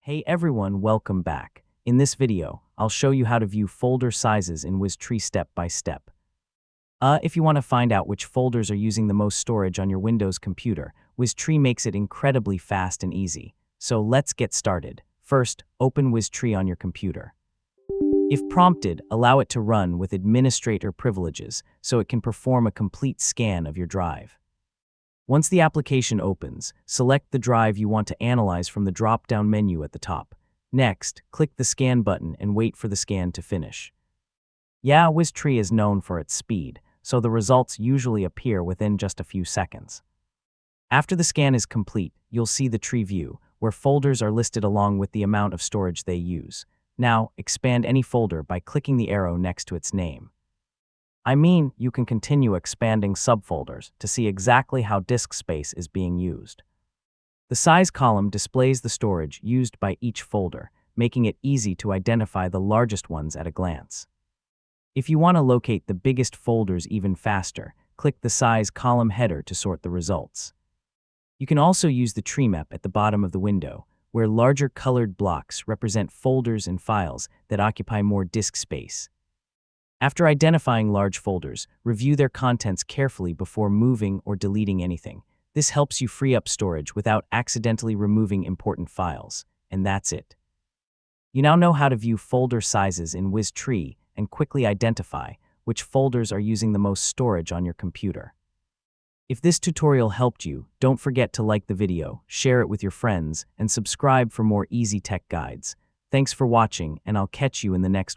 Hey everyone, welcome back. In this video, I'll show you how to view folder sizes in WizTree step by step. If you want to find out which folders are using the most storage on your Windows computer, WizTree makes it incredibly fast and easy. So let's get started. First, open WizTree on your computer. If prompted, allow it to run with administrator privileges so it can perform a complete scan of your drive. Once the application opens, select the drive you want to analyze from the drop-down menu at the top. Next, click the Scan button and wait for the scan to finish. Yeah, WizTree is known for its speed, so the results usually appear within just a few seconds. After the scan is complete, you'll see the tree view, where folders are listed along with the amount of storage they use. Now, expand any folder by clicking the arrow next to its name. You can continue expanding subfolders to see exactly how disk space is being used. The size column displays the storage used by each folder, making it easy to identify the largest ones at a glance. If you want to locate the biggest folders even faster, click the size column header to sort the results. You can also use the tree map at the bottom of the window, where larger colored blocks represent folders and files that occupy more disk space. After identifying large folders, review their contents carefully before moving or deleting anything. This helps you free up storage without accidentally removing important files. And that's it. You now know how to view folder sizes in WizTree and quickly identify which folders are using the most storage on your computer. If this tutorial helped you, don't forget to like the video, share it with your friends, and subscribe for more easy tech guides. Thanks for watching, and I'll catch you in the next